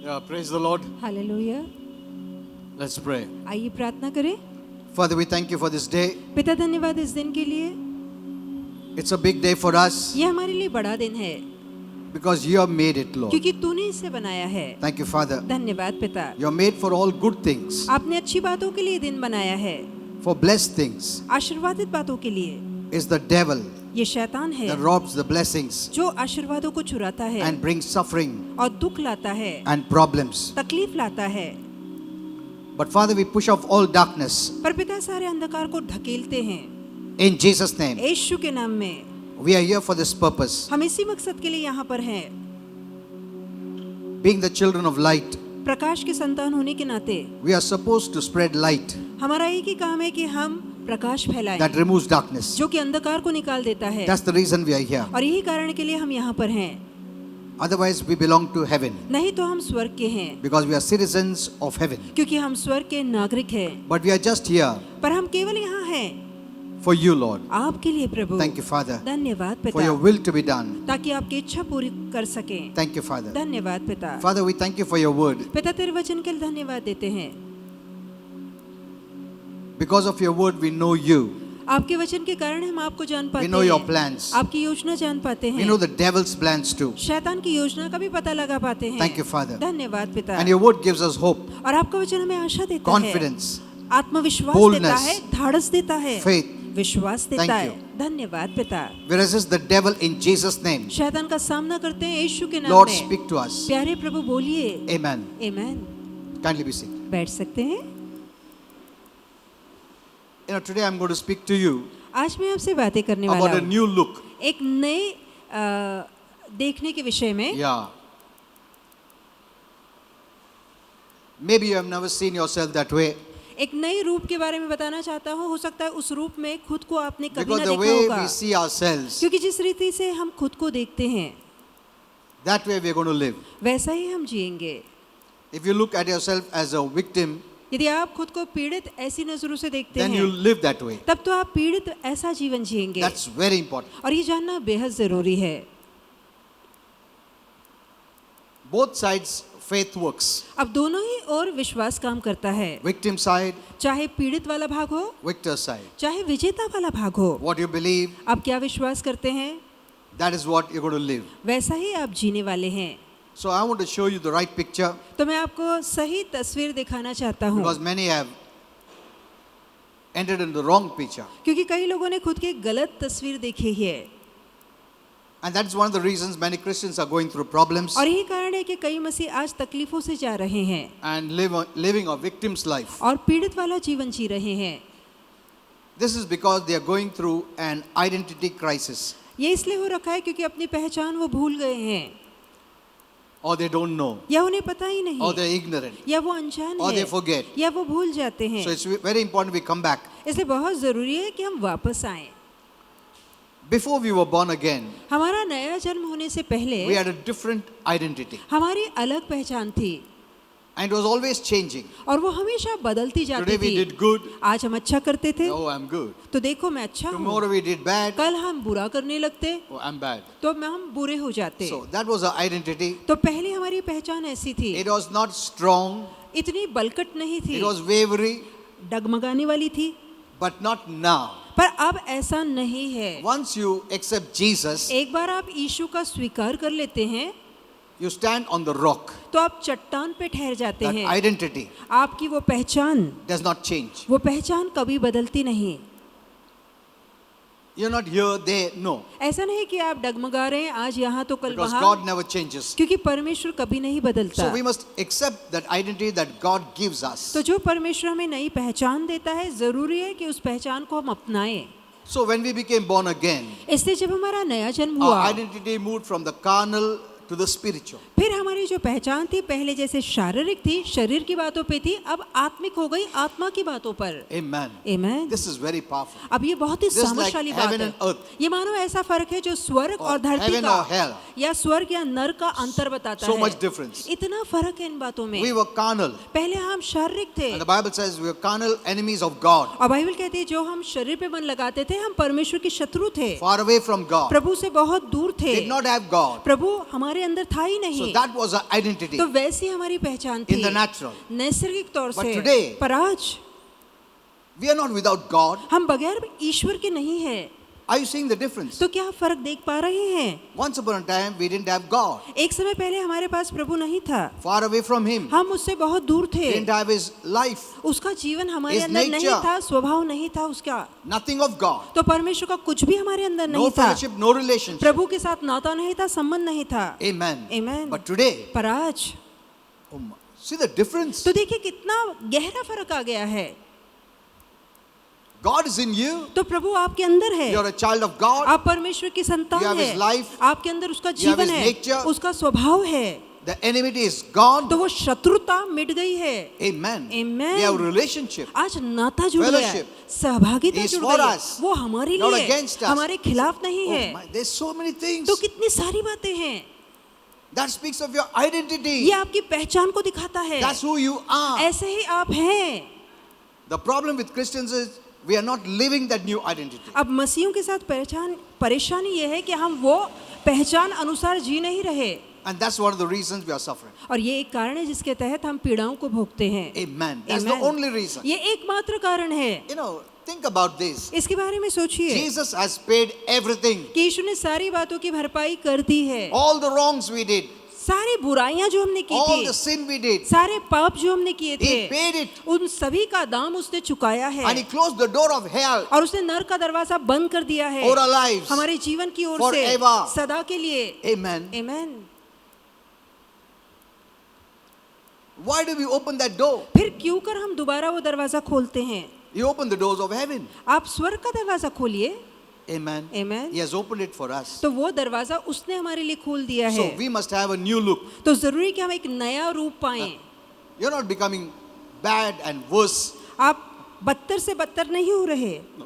Yeah, praise the Lord. Hallelujah. Let's pray. आइए प्रार्थना करें। Father, we thank you for this day. पिता धन्यवाद इस दिन के लिए। It's a big day for us ये हमारे लिए बड़ा दिन है because you have made it, Lord. क्योंकि तूने इसे बनाया है। Thank you, Father. धन्यवाद पिता। You are made for all good things, आपने अच्छी बातों के लिए दिन बनाया है, for blessed things. आशीर्वादित बातों के लिए। Is the devil ये शैतान है that robs the blessings जो आशीर्वादों को चुराता है and brings suffering और दुख लाता है, and problems. तकलीफ लाता है। But Father, we push off all darkness पर पिता सारे अंधकार को ढकेलते हैं in Jesus' name. यीशु के नाम में। We are here for this purpose, हम इसी मकसद के लिए यहाँ पर हैं। being the children of light. प्रकाश के संतान होने के नाते We are supposed to spread light हमारा एक ही काम है कि हम प्रकाश फैलाएं that removes darkness. जो कि अंधकार को निकाल देता है। That's the reason we are here. और यही कारण के लिए हम यहाँ पर हैं। Otherwise, we belong to heaven नहीं तो हम स्वर्ग के हैं because we are citizens of heaven. क्योंकि हम स्वर्ग के नागरिक हैं। But we are just here पर हम केवल यहाँ हैं for you, Lord. आपके लिए प्रभु। Thank you, Father, धन्यवाद for your पिता will to be done. ताकि आपकी इच्छा पूरी कर सकें। Thank you, Father. धन्यवाद पिता। Father, we thank you for your word. पिता तेरे वचन के लिए धन्यवाद देते हैं। Because of your word, we know you. आपके वचन के कारण हम आपको जान पाते We know your हैं, plans. आपकी योजना जान पाते We हैं, know the devil's plans too. शैतान की योजना का भी पता लगा पाते हैं। Thank you, Father. धन्यवाद पिता। And your word gives us hope, और आपका वचन हमें आशा देता है, confidence, आत्मविश्वास boldness, देता है, धाड़स देता है, faith. विश्वास देता Thank है। you. धन्यवाद पिता। We resist the devil in Jesus' name. शैतान का सामना करते हैं यीशु के नाम Lord, में। speak to us. प्यारे प्रभु बोलिए। Amen. आमीन। Kindly be seated. बैठ सकते हैं। You know, today I'm going to speak to you आज मैं आपसे बातें करने वाला about a हूँ new look. एक नए देखने के विषय में। Yeah. Maybe you have never seen yourself that way. एक नए रूप के बारे में बताना चाहता हूँ। हो सकता है उस रूप में खुद को आपने कभी Because ना the देखा way होगा, we see ourselves, क्योंकि जिस रीति से हम खुद को देखते हैं that way we are going to live. वैसा ही हम जिएंगे। If you look at yourself as a victim, यदि आप खुद को पीड़ित ऐसी नजरों से देखते then हैं you live that way. तब तो आप पीड़ित ऐसा जीवन जिएंगे। That's very important. और ये जानना बेहद जरूरी है। Both sides faith works. अब दोनों ही ओर विश्वास काम करता है, Victim side, चाहे पीड़ित वाला भाग हो victor side. चाहे विजेता वाला भाग हो। What you believe, आप क्या विश्वास करते हैं that is what you're going to live. वैसा ही आप जीने वाले हैं। So I want to show you the right picture तो मैं आपको सही तस्वीर दिखाना चाहता हूँ, because many have entered in the wrong picture. क्योंकि कई लोगों ने खुद की गलत तस्वीर देखी है। And that's one of the reasons many Christians are going through problems और यही कारण है कि कई मसीह आज तकलीफों से जा रहे हैं and living a victim's life. और पीड़ित वाला जीवन जी रहे हैं। This is because they are going through an identity crisis ये इसलिए हो रखा है क्योंकि अपनी पहचान वो भूल गए हैं, or they don't know या उन्हें पता ही नहीं, or they're ignorant या वो अनजान or है, they forget. या वो भूल जाते हैं। So it's very important we come back. इसलिए बहुत जरूरी है कि हम वापस आएं। Before we were born again, हमारा नया जन्म होने से पहले we had a different identity हमारी अलग पहचान थी and it was always changing. और वो हमेशा बदलती जाती Today we थी। did good. आज हम अच्छा करते थे Oh, I'm good. तो देखो मैं अच्छा हूँ, Tomorrow we did bad. कल हम बुरा करने लगते Oh, I'm bad. तो हम बुरे हो जाते। So that was our identity. तो पहले हमारी पहचान ऐसी थी, It was not strong. इतनी बलकट नहीं थी, It was wavery, डगमगाने वाली थी। but not now. पर अब ऐसा नहीं है। Once you accept Jesus, एक बार आप यीशु का स्वीकार कर लेते हैं you stand on the rock. तो आप चट्टान पे ठहर जाते That हैं। identity आपकी वो पहचान does not change. वो पहचान कभी बदलती नहीं। You're not here, there, no. ऐसा नहीं कि आप डगमगा रहे हैं आज यहाँ तो कल Because वहाँ, God never changes. क्योंकि परमेश्वर कभी नहीं बदलता। So we must accept that identity that God gives us. तो जो परमेश्वर हमें नई पहचान देता है जरूरी है कि उस पहचान को हम अपनाएं। So when we became born again, इसलिए जब हमारा नया जन्म our हुआ identity moved from the carnal to the spiritual. फिर हमारी जो पहचान थी पहले जैसे शारीरिक थी, शरीर की बातों पे थी, अब आत्मिक हो गई, आत्मा की बातों पर। Amen. आमीन। This is very powerful. अब ये बहुत ही This is like सामर्थ्यशाली बात heaven है। and earth. ये मानो ऐसा फर्क है जो स्वर्ग Or और धरती heaven or hell. का या स्वर्ग या नरक का अंतर बताता So है। much difference. इतना फर्क है इन बातों में। We were carnal. पहले हम शारीरिक थे And the Bible says we were carnal enemies of God. और बाइबल कहती है जो हम शरीर पे मन लगाते थे हम परमेश्वर के शत्रु थे, Far away from God. प्रभु से बहुत दूर थे। Did not have God. प्रभु हमारे हमारे अंदर था ही So नहीं। that was our identity तो वैसी हमारी पहचान थी in the natural. नैसर्गिक तौर But से। today- पर आज We are not without God. हम बगैर ईश्वर के नहीं है। Are you seeing the difference? तो क्या आप फर्क देख पा रहे हैं? Once upon a time, we didn't have God. एक समय पहले हमारे पास प्रभु नहीं था, Far away from Him. हम उससे बहुत दूर थे, Didn't have His life. उसका जीवन हमारे His अंदर नहीं nature. था, स्वभाव नहीं था उसका। Nothing of God. तो परमेश्वर का कुछ भी हमारे अंदर No नहीं था, fellowship, no relationship. प्रभु के साथ नाता नहीं था, संबंध नहीं था। Amen. Amen. But today, पर आज oh my, see the difference. तो देखिए कितना गहरा फर्क आ गया है। God is in you. तो प्रभु आपके अंदर है, You are a child of God. आप परमेश्वर की You संतान have है, his life. आपके अंदर उसका You have जीवन his है, nature. उसका स्वभाव है, The enmity is gone. तो वो शत्रुता मिट गई है। Amen. Amen. We have a relationship. आज नाता जुड़ गया है, Fellowship. सहभागिता He is जुड़ for गई है, us, वो हमारे not लिए against है, us. हमारे खिलाफ नहीं Oh है। my, there's so many things. तो कितनी सारी बातें हैं, That speaks of your identity. ये आपकी पहचान को दिखाता है, That's who you are. ऐसे ही आप हैं। The problem with Christians is we are not living that new identity. अब मसीहों के साथ परेशानी ये है कि हम वो पहचान अनुसार जी नहीं रहे, And that's one of the reasons we are suffering. और ये एक कारण है जिसके तहत हम पीड़ाओं को भोगते हैं। Amen. That's Amen. the only reason. ये एकमात्र कारण है। You know, think about this. इसके बारे में सोचिए Jesus has paid everything. कि यीशु ने सारी बातों की भरपाई कर दी है, All the wrongs we did, सारी बुराइयां जो हमने की all थी, the sin we did, सारे पाप जो हमने किए थे, He paid it. उन सभी का दाम उसने चुकाया है, And He closed the door of hell और उसने नरक का दरवाजा बंद कर दिया है over our lives. हमारे जीवन की ओर से Forever. सदा के लिए। Amen. Amen. Why do we open that door? फिर क्यों कर हम दोबारा वो दरवाजा खोलते हैं? He opened the doors of heaven. आप स्वर्ग का दरवाजा खोलिए। Amen. Amen. He has opened it for us. तो वो दरवाजा उसने हमारे लिए खोल दिया है, So we must have a new look. तो जरूरी कि हम एक नया रूप पाएं। You're not becoming bad and worse. आप बदतर से बदतर नहीं हो रहे, No.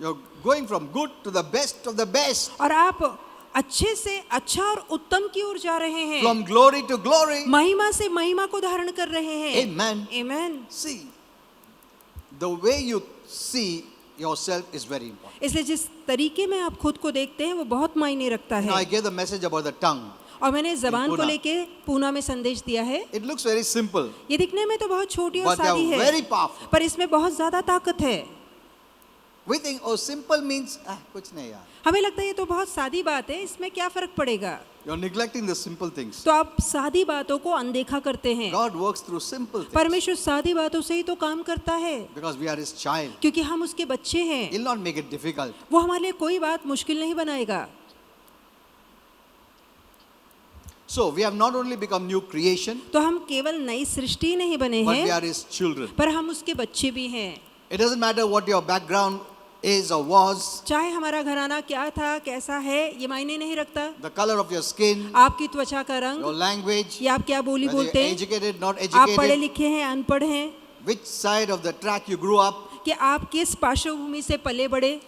You're going from good to the best of the best. और आप अच्छे से अच्छा और उत्तम की ओर जा रहे हैं, From glory to glory. महिमा से महिमा को धारण कर रहे हैं। Amen. Amen. See, the way you see yourself is very important. इसलिए जिस तरीके में आप खुद को देखते हैं वो बहुत मायने रखता Now I है। gave the message about the tongue. और मैंने जबान को पूना। लेके पूना में संदेश दिया है। It looks very simple, ये दिखने में तो बहुत छोटी और but they सादी are है, very powerful. पर इसमें बहुत ज्यादा ताकत है। We think, oh, simple means, kuch nahi yaar. हमें लगता है ये तो बहुत सादी बात है, इसमें क्या फर्क पड़ेगा? You're neglecting the simple things. तो आप सादी बातों को अनदेखा करते हैं। God works through simple things परमेश्वर सादी बातों से ही तो काम करता है, because we are His child. क्योंकि हम उसके बच्चे हैं। He'll not make it difficult. वो हमारे लिए कोई बात मुश्किल नहीं बनाएगा। So we have not only become new creation, तो हम केवल नई सृष्टि नहीं बने but we हैं, are His children. पर हम उसके बच्चे भी हैं। It doesn't matter what your background is or was, चाहे हमारा घराना क्या था, कैसा है, ये मायने नहीं रखता। the color of your skin, आपकी त्वचा का रंग, your language, या आप क्या बोली whether बोलते you're हैं, educated, not आप पढ़े educated, लिखे हैं, अनपढ़ हैं, which side of the track you grew up, कि आप किस पार्श्वभूमि से पले बड़े,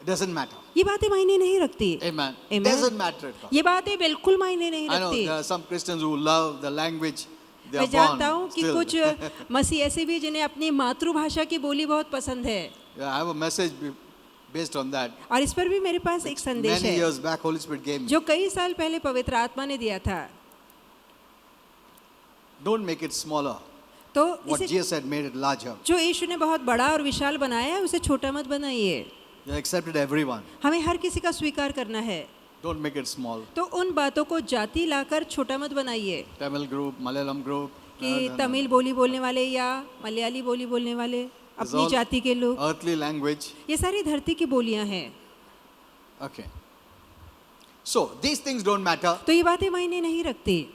it doesn't matter. ये बातें मायने नहीं रखती। Amen. Amen. Doesn't matter at all. ये बातें बिल्कुल मायने नहीं I know रखती। there are some Christians who love the language they are मैं जानता हूँ born कि still. कुछ मसीह ऐसे भी जिन्हें अपनी मातृभाषा की बोली बहुत पसंद है, Yeah, I have a message based on that. और इस पर भी मेरे पास एक संदेश Many है years back, Holy Spirit gave me. जो कई साल पहले पवित्र आत्मा ने दिया था। Don't make it smaller. तो What इसे Jesus had made it larger. जो यीशु ने बहुत बड़ा और विशाल बनाया है उसे छोटा मत बनाइए। You accepted everyone. हमें हर किसी का स्वीकार करना है, Don't make it small. तो उन बातों को जाति लाकर छोटा मत बनाइए Tamil group, Malayalam group. कि तमिल बोली बोलने वाले या मलयाली बोली बोलने वाले, It's अपनी all जाति के लोग, Earthly language. ये सारी धरती की बोलियां हैं। Okay. So these things don't matter. तो ये बातें मायने नहीं रखती।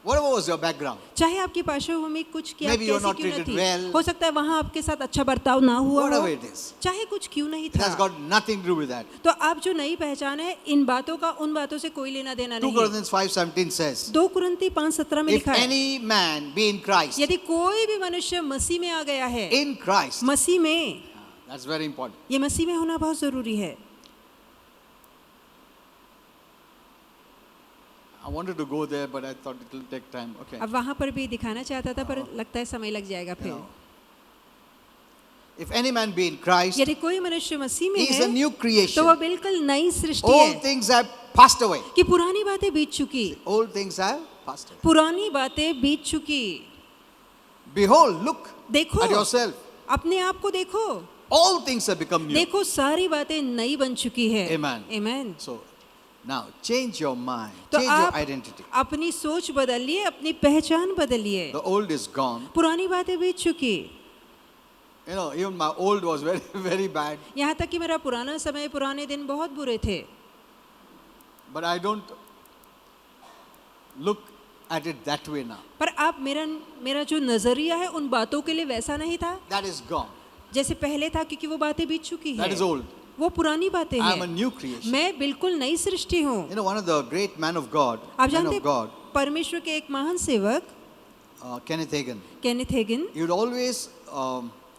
Whatever was your background. चाहे आपकी पार्श्वभूमि कुछ क्या Maybe you're कैसी not क्यों न treated थी, well. हो सकता है वहाँ आपके साथ अच्छा बर्ताव ना हुआ हो, Whatever it is. चाहे कुछ क्यों नहीं It has था, got nothing to do with that. तो आप जो नई पहचान है इन बातों का उन बातों से कोई लेना देना 2 नहीं। Corinthians 5:17 says, 2 कुरिन्ती 5:17 में if लिखा है, any man be in Christ, यदि कोई भी मनुष्य मसीह में आ गया है, in Christ, मसीह में, that's very important. ये मसीह में होना बहुत जरूरी है। I wanted to go there, but I thought it will take time. Okay. अब वहाँ पर भी दिखाना चाहता था पर लगता है समय लग जाएगा You फिर। know, if any man be in Christ, यदि कोई मनुष्य मसीह में he is a है new तो creation. वह बिल्कुल नई सृष्टि All है। things have passed away. कि पुरानी बातें बीत चुकी, Old things have passed away. पुरानी बातें बीत चुकी। Behold, look देखो, at yourself. अपने आप को देखो, All things have become new. देखो सारी बातें नई बन चुकी है। Amen. Amen. So now change your mind, तो change your आप identity. अपनी सोच बदलिए, अपनी पहचान बदलिए। The old is gone. पुरानी बातें बीत चुकी। You know, even my old was very, very bad. यहाँ तक कि मेरा पुराना समय, पुराने दिन बहुत बुरे थे, But I don't look at it that way now. पर अब मेरा जो नजरिया है उन बातों के लिए वैसा नहीं था That is gone. जैसे पहले था, क्योंकि वो बातें बीत चुकी That है। is old. वो पुरानी बातें I am a हैं। new creation. मैं बिल्कुल नई सृष्टि हूँ। You know, one of the great man of God, आप man जानते of God, परमेश्वर के एक महान सेवक Kenneth Hagin, Kenneth Hagin, he would always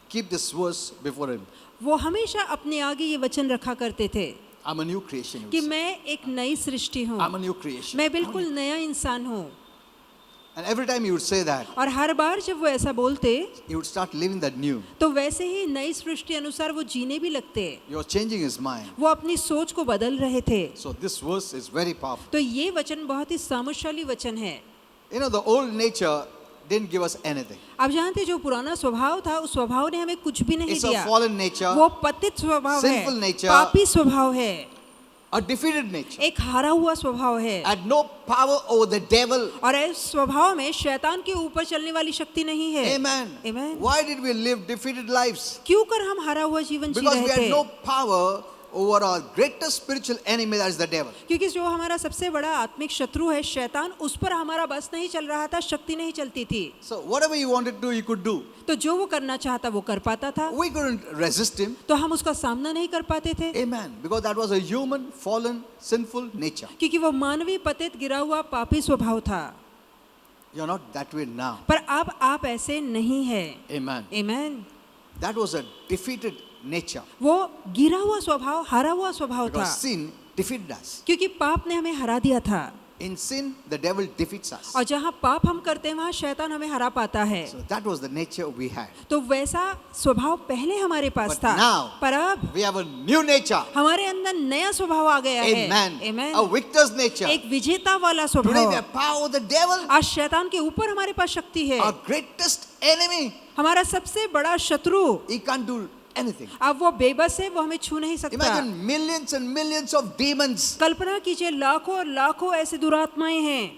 keep this verse before him. वो हमेशा अपने आगे ये वचन रखा करते थे I'm a new creation. he कि would say. मैं एक नई सृष्टि हूँ, I'm a new creation. मैं बिल्कुल नया इंसान हूँ। And every time he would say that, और हर बार जब वो ऐसा बोलते he would start living that new. तो वैसे ही नई सृष्टि अनुसार वो जीने भी लगते। You're changing his mind. वो अपनी सोच को बदल रहे थे। So this verse is very powerful. तो ये वचन बहुत ही सामर्थ्यशाली वचन है। You know, the old nature didn't give us anything. आप जानते जो पुराना स्वभाव था, उस स्वभाव ने हमें कुछ भी नहीं It's a दिया। fallen nature, वो पतित स्वभाव है, sinful nature, पापी स्वभाव है, a defeated nature. एक हारा हुआ स्वभाव है। Had no power over the devil. और इस स्वभाव में शैतान के ऊपर चलने वाली शक्ति नहीं है। Amen. Amen. Why did we live defeated lives? क्यों कर हम हारा हुआ जीवन जी Because रहे we had थे? no power over our greatest spiritual enemy, that is the devil. क्योंकि जो हमारा सबसे बड़ा आत्मिक शत्रु है शैतान, उस पर हमारा बस नहीं चल रहा था, शक्ति नहीं चलती थी। So whatever he wanted to do, he could do. तो जो वो करना चाहता वो कर पाता था, We couldn't resist him. तो हम उसका सामना नहीं कर पाते थे, Amen. Because that was a human, fallen, sinful nature. क्योंकि वो मानवीय पतित गिरा हुआ पापी स्वभाव था। You're not that way now. पर अब आप ऐसे नहीं है। Amen. Amen. That was a defeated nature. वो गिरा हुआ स्वभाव, हारा हुआ स्वभाव था, Because sin defeated us. क्योंकि पाप ने हमें हरा दिया था। In sin, the devil defeats us. और जहाँ पाप हम करते हैं वहाँ शैतान हमें हरा पाता है। So that was the nature we had. तो वैसा स्वभाव पहले हमारे पास But था, now, पर अब We have a new nature. हमारे अंदर नया स्वभाव आ गया है। Amen. Amen. A victor's nature. एक विजेता वाला Today we स्वभाव। have power over the devil. आज शैतान के ऊपर हमारे पास शक्ति है। Our greatest enemy. हमारा सबसे बड़ा शत्रु, He can't do anything. अब वो बेबस है, वो हमें छू नहीं सकता। Imagine millions and millions of demons. कल्पना कीजिए लाखों और लाखों ऐसे दुरात्माएं हैं,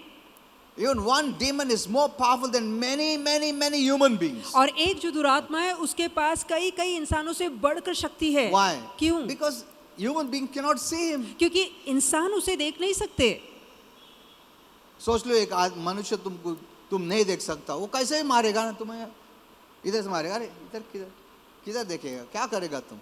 Even one demon is more powerful than many, many, many human beings. और एक जो दुरात्मा है उसके पास कई कई इंसानों से बढ़कर शक्ति है। Why? क्यों? Because human being cannot see him. क्योंकि इंसान उसे देख नहीं सकते। सोच लो एक मनुष्य तुम नहीं देख सकता, वो कैसे मारेगा ना तुम्हें? इधर से मारेगा, अरे इधर किधर किधर देखेगा, क्या करेगा तुम?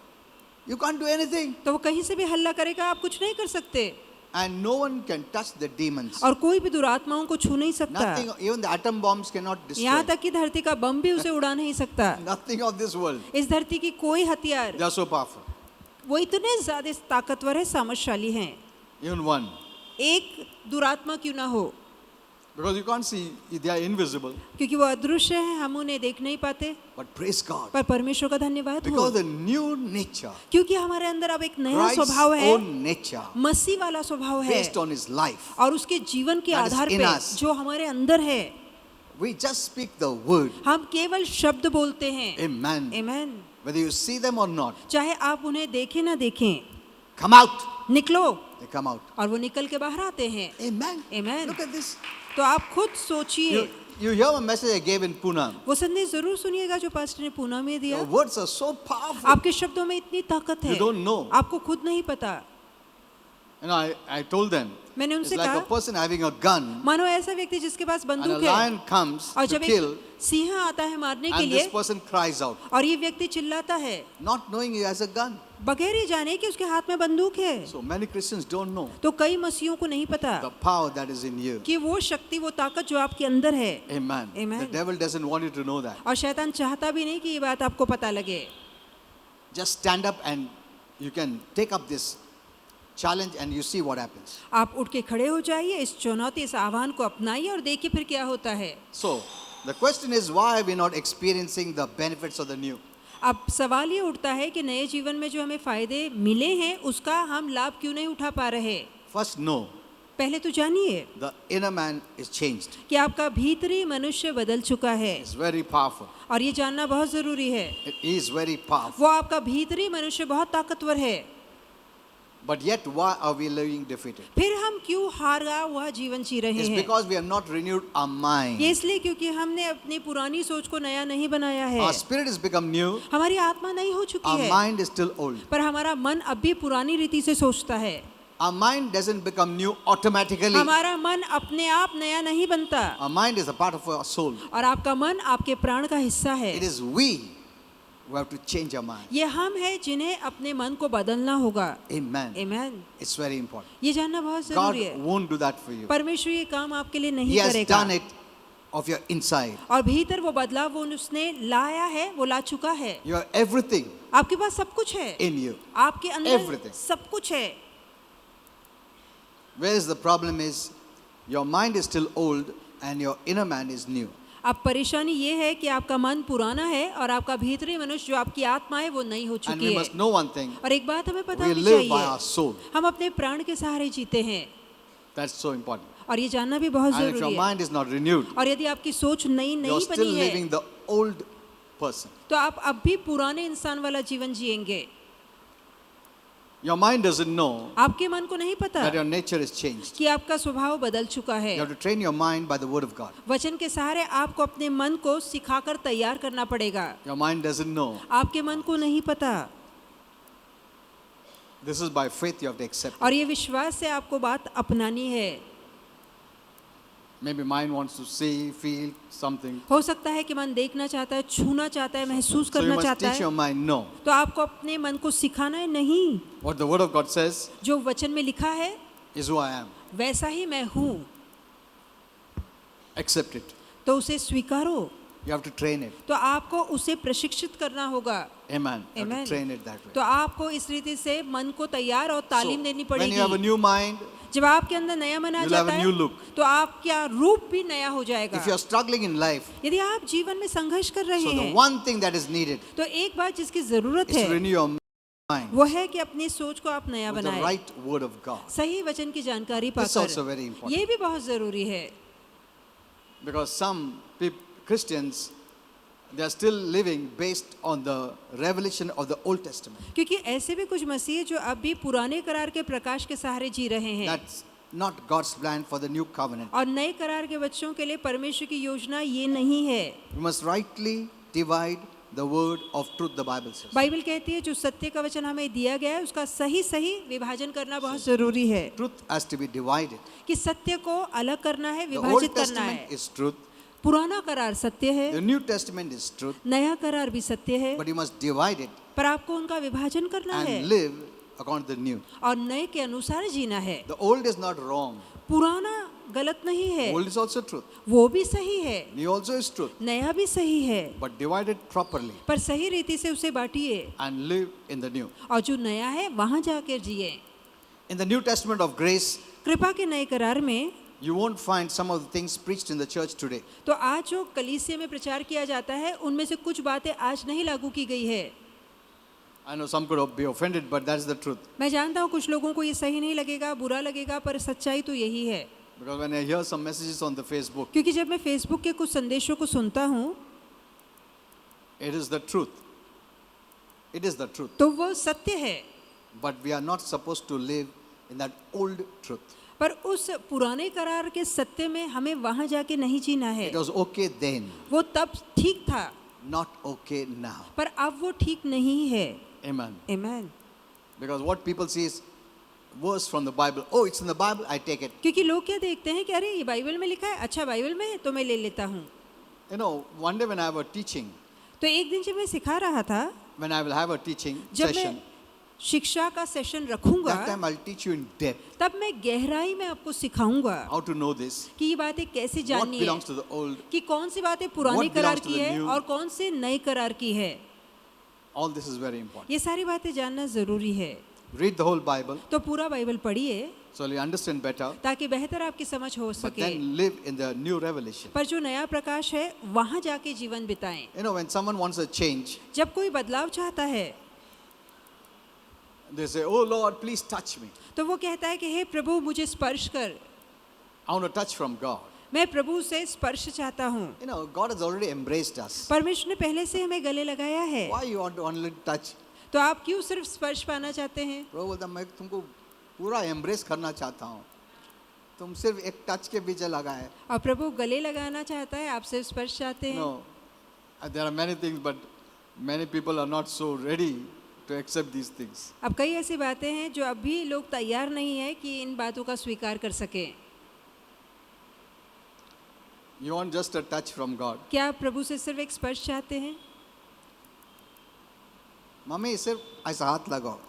You can't do anything. तो वो कहीं से भी हल्ला करेगा, आप कुछ नहीं कर सकते। And no one can touch the demons. और कोई भी दुरात्माओं को छू नहीं सकता। Nothing, even the atom bombs cannot destroy. यहाँ तक कि धरती का बम भी उसे उड़ा नहीं सकता। Nothing of this world. इस धरती की कोई हथियार, They are so powerful. वो इतने ज्यादा ताकतवर है, सामर्थ्यशाली हैं। Even one. एक दुरात्मा क्यों ना हो, Because you can't see, they are invisible. क्योंकि वो अदृश्य है, हम उन्हें देख नहीं पाते। But praise God. पर परमेश्वर का धन्यवाद हो, Because the new nature, क्योंकि हमारे अंदर अब एक नया Christ's स्वभाव है, own nature, मसीह वाला स्वभाव है, based on his life. और उसके जीवन के That is आधार in पे us. जो हमारे अंदर है, We just speak the word. हम केवल शब्द बोलते हैं। Amen. Amen. Whether you see them or not, चाहे आप उन्हें देखें ना देखें, come out. निकलो, They come out. और वो निकल के बाहर आते हैं। Amen. Amen. Look at this. तो आप खुद सोचिए। You hear a message I gave in Pune. वो संदेश जरूर सुनिएगा जो पास्टर ने पूना में दिया। Your words are so powerful. आपके शब्दों में इतनी ताकत है, You don't know. आपको खुद नहीं पता। You know, I told them, मैंने it's उनसे like a कहा, person having a gun, मानो ऐसा व्यक्ति जिसके पास and a बंदूक है, lion comes और to जब kill, एक सिंह आता है मारने के and this लिए, person cries out, और ये व्यक्ति चिल्लाता है, not knowing he has a gun. बगैर ही जाने कि उसके हाथ में बंदूक है। So many Christians don't know तो कई मसीहों को नहीं पता the power that is in you. कि वो शक्ति, वो ताकत जो आपके अंदर है। Amen. Amen. The devil doesn't want you to know that. और शैतान चाहता भी नहीं कि ये बात आपको पता लगे। Just stand up and you can take up this challenge and you see what happens. आप उठ के खड़े हो जाइए, इस चुनौती, इस आह्वान को अपनाइए और देखिए फिर क्या होता है। So the question is, why are we not experiencing the benefits of the new? अब सवाल ये उठता है कि नए जीवन में जो हमें फायदे मिले हैं उसका हम लाभ क्यों नहीं उठा पा रहे। First, know पहले तो जानिए the inner man is changed. कि आपका भीतरी मनुष्य बदल चुका है, It's very powerful. और ये जानना बहुत जरूरी है। It is very powerful. वो आपका भीतरी मनुष्य बहुत ताकतवर है, But yet, why are we living defeated? फिर हम क्यों हारा हुआ जीवन जी रहे It's हैं? because we have not renewed our mind. ये इसलिए क्योंकि हमने अपनी पुरानी सोच को नया नहीं बनाया है। Our spirit has become new. हमारी आत्मा नई हो चुकी Our है, mind is still old. पर हमारा मन अब भी पुरानी रीति से सोचता है। Our mind doesn't become new automatically. हमारा मन अपने आप नया नहीं बनता, Our mind is a part of our soul. और आपका मन आपके प्राण का हिस्सा है। It is we who have to change our mind. ये हम हैं जिन्हें अपने मन को बदलना होगा। Amen. आमीन। It's very important. ये जानना बहुत God जरूरी है। won't do that for you. परमेश्वर ये काम आपके लिए He नहीं has करेगा, done it of your inside. और भीतर वो बदलाव वो उसने लाया है, वो ला चुका है। You have everything आपके पास सब कुछ है, in you. आपके अंदर Everything. सब कुछ है। Whereas the problem is, your mind is still old and your inner man is new. अब परेशानी ये है कि आपका मन पुराना है और आपका भीतरी मनुष्य जो आपकी आत्मा है वो नई हो And चुकी we है। must know one thing. और एक बात हमें पता We होनी live by चाहिए, our soul. हम अपने प्राण के सहारे जीते हैं, That's so important. और ये जानना भी बहुत And if your जरूरी है। mind is not renewed, और यदि आपकी सोच नई you're नहीं still बनी है, living the old person. तो आप अब भी पुराने इंसान वाला जीवन जिएंगे। Your mind doesn't know आपके मन को नहीं पता that your nature is changed. कि आपका स्वभाव बदल चुका है। You have to train your mind by the word of God. वचन के सहारे आपको अपने मन को सिखाकर तैयार करना पड़ेगा। Your mind doesn't know. आपके मन को नहीं पता, This is by faith you have to accept. और ये विश्वास से आपको बात अपनानी है। Maybe mind wants to see, feel something. हो सकता है कि मन देखना चाहता है, छूना चाहता है, महसूस So you करना must चाहता teach your है, mind, no. तो आपको अपने मन को सिखाना है नहीं, What the word of God says जो वचन में लिखा है is who I am. वैसा ही मैं हूँ, Accept it. तो उसे स्वीकारो। You have to train it. तो आपको उसे प्रशिक्षित करना होगा। Amen. You have Amen. to train it that way. तो आपको इस रीति से मन को तैयार और तालीम देनी So, when you have a पड़ेगी। new mind, जब आपके अंदर नया मन आ you'll have जाता a है, new look. तो आपका रूप भी नया हो जाएगा। If you are struggling in life, यदि आप जीवन में संघर्ष कर रहे so the हैं, one thing that is needed तो एक बात जिसकी जरूरत is to है renew your mind वो है कि अपनी सोच को आप नया with the बनाएं, right word of God. सही वचन की जानकारी This is also पाकर। very important. ये भी बहुत जरूरी है, Because some Christians, they are still living based on the revelation of the Old Testament. क्योंकि ऐसे भी कुछ मसीह जो अब भी पुराने करार के प्रकाश के सहारे जी रहे हैं, That's not God's plan for the new covenant. और नए करार के बच्चों के लिए परमेश्वर की योजना ये नहीं है। We must rightly divide the word of truth, the Bible says. Bible कहती है जो सत्य का वचन हमें दिया गया है उसका सही सही विभाजन करना बहुत जरूरी है, Truth has to be divided. कि सत्य को अलग करना है, The Old विभाजित करना Testament है। is truth. पुराना करार सत्य है, The New Testament is truth. नया करार भी सत्य है, But you must divide it पर आपको उनका विभाजन करना है and live according to the new. और नए के अनुसार जीना है। The old is not wrong. पुराना गलत नहीं है, Old is also truth. वो भी सही है, New also is truth. नया भी सही है, But divide it properly पर सही रीति से उसे बांटिए, and live in the new. और जो नया है वहां जाकर जिए। In the New Testament of grace, कृपा के नए करार में you won't find some of the things preached in the church today. तो आज जो कलीसिया में प्रचार किया जाता है उनमें से कुछ बातें आज नहीं लागू की गई है। I know some could be offended, but that's the truth. मैं जानता हूँ कुछ लोगों को ये सही नहीं लगेगा, बुरा लगेगा, पर सच्चाई तो यही है। Because when I hear some messages on the Facebook, क्योंकि जब मैं फेसबुक के कुछ संदेशों को सुनता हूँ it is the truth. It is the truth. तो वो सत्य है, But we are not supposed to live in that old truth. पर उस पुराने करार के सत्य में हमें वहां जाके नहीं जीना है। It was okay then, वो तब ठीक था, not okay now. पर अब वो ठीक नहीं है। Amen. आमीन। Because what people see is verse from the Bible. Oh, it's in the Bible, I take it. क्योंकि लोग क्या देखते हैं कि अरे ये बाइबल में लिखा है, अच्छा बाइबल में है तो मैं ले लेता हूँ। You know, one day when I have a teaching, तो एक दिन जब मैं सिखा रहा था, when I will have a teaching जब session, मैं शिक्षा का सेशन रखूंगा, that time I'll teach you in depth तब मैं गहराई में आपको सिखाऊंगा how to know this, कि ये बातें कैसे what जाननी है, belongs to the old, कि कौन सी बातें पुराने What करार belongs to की the है new. और कौन से नए करार की है। all this is very important. ये सारी बातें जानना जरूरी है। Read the whole Bible तो पूरा बाइबल पढ़िए so you understand better, ताकि बेहतर आपकी समझ हो but सके, then live in the new revelation. पर जो नया प्रकाश है वहां जाके जीवन बिताएं। You know, when someone wants a change, जब कोई बदलाव चाहता है They say, "Oh Lord, please touch me." तो वो कहता है कि हे प्रभु मुझे स्पर्श कर, I want to touch from God. मैं प्रभु से स्पर्श चाहता हूँ। You know, God has already embraced us. परमेश्वर ने पहले से हमें गले लगाया है, Why you want to only touch? तो आप क्यों सिर्फ स्पर्श पाना चाहते हैं? प्रभु बोलता, मैं तुमको पूरा एम्ब्रेस करना चाहता हूँ, तुम सिर्फ एक टच के पीछे लगा है. और प्रभु गले लगाना चाहता है, आप सिर्फ स्पर्श चाहते हैं। No, there are many things, but many people are not so ready to accept these things. अब कई ऐसी बातें हैं जो अभी लोग तैयार नहीं है कि इन बातों का स्वीकार कर सकें। You want just a touch from God. क्या आप प्रभु से सिर्फ एक स्पर्श चाहते हैं? मम्मी सिर्फ ऐसा हाथ लगाओ,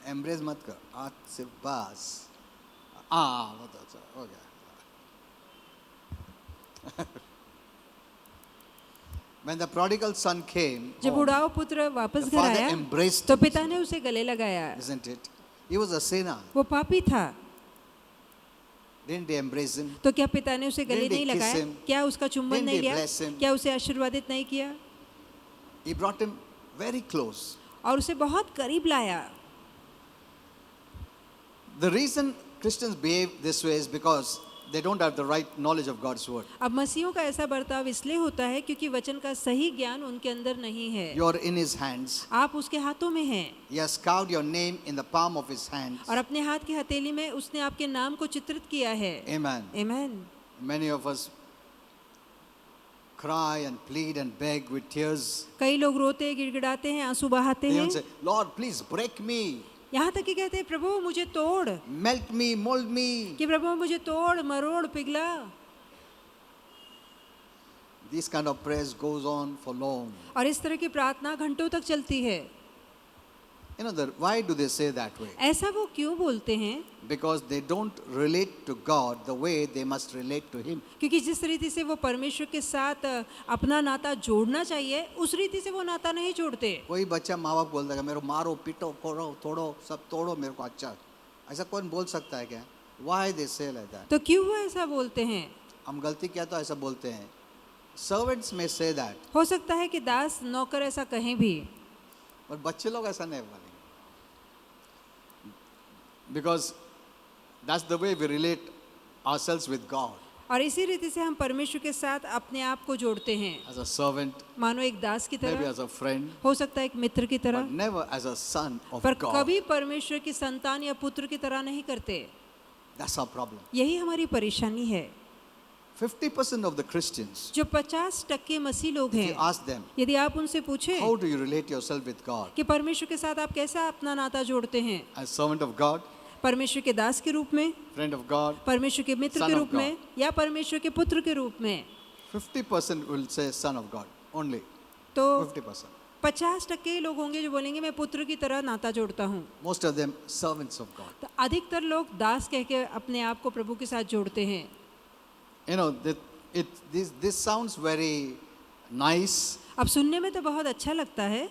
एम्ब्रेस मत कर, हाथ सिर्फ बस. बहुत अच्छा हो गया. When the prodigal son came जब home, बुढ़ाऊ पुत्र वापस the घर father आया embraced तो him, पिता ने उसे गले लगाया। isn't it? He was a sinner. वो पापी था, Didn't he embrace him? तो क्या पिता ने उसे गले Didn't he नहीं kiss लगाया? him? क्या उसका चुंबन Didn't नहीं he लिया? bless him? क्या उसे आशीर्वादित नहीं किया? He brought him very close. और उसे बहुत करीब लाया। The reason Christians behave this way is because they don't have the right knowledge of God's word. अब मसीहों का ऐसा बर्ताव इसलिए होता है क्योंकि वचन का सही ज्ञान उनके अंदर नहीं है। You're in his hands. आप उसके हाथों में हैं He has carved your name in the palm of his hands. और अपने हाथ की हथेली में उसने आपके नाम को चित्रित किया है। Amen. आमीन। Many of us cry and plead and beg with tears. कई लोग रोते गिड़गिड़ाते हैं, आंसू बहाते They हैं, even say, Lord, please break me, यहाँ तक कि कहते हैं प्रभु मुझे तोड़, melt me, mold me. कि प्रभु मुझे तोड़ मरोड़ पिघला। This kind of prayers goes on for long. और इस तरह की प्रार्थना घंटों तक चलती है। You know, why do they say that way? ऐसा वो क्यों बोलते हैं? Because they don't relate to God the way they must relate to Him. क्योंकि जिस रीति से वो परमेश्वर के साथ अपना नाता जोड़ना चाहिए उस रीति से वो नाता नहीं जोड़ते। कोई बच्चा माँ बाप बोलता है मेरे को मारो पीटो करो तोड़ो सब तोड़ो मेरे को अच्छा, ऐसा कौन बोल सकता है क्या? Why they say like that? तो क्यों वो ऐसा बोलते हैं? हम गलती किया तो ऐसा बोलते हैं. Servants may say that, हो सकता है कि दास नौकर ऐसा कहें भी, but बच्चे लोग ऐसा नहीं बोलेंगे. Because that's the way we relate ourselves with God. और इसी रीति से हम परमेश्वर के साथ अपने आप को जोड़ते हैं, As a servant, मानो एक दास की maybe तरह, as a friend, हो सकता है एक मित्र की तरह, but never as a son of पर God. कभी परमेश्वर की संतान या पुत्र की तरह नहीं करते। That's our problem. यही हमारी परेशानी है। 50% of the Christians, जो 50% मसीह लोग if you हैं, ask them, यदि आप उनसे पूछें how do you relate yourself with God? कि परमेश्वर के साथ आप कैसा अपना नाता जोड़ते हैं, As servant of God, परमेश्वर के दास के रूप में, friend of God, परमेश्वर के मित्र Son के of रूप में, या परमेश्वर के पुत्र के रूप में, 50% will say son of God only. तो 50%. 50% लोग होंगे जो बोलेंगे मैं पुत्र की तरह नाता जोड़ता हूँ। Most of them servants of God. तो अधिकतर लोग दास कह के अपने आप को प्रभु के साथ जोड़ते हैं। You know, this sounds very nice, अब सुनने में तो बहुत अच्छा लगता है,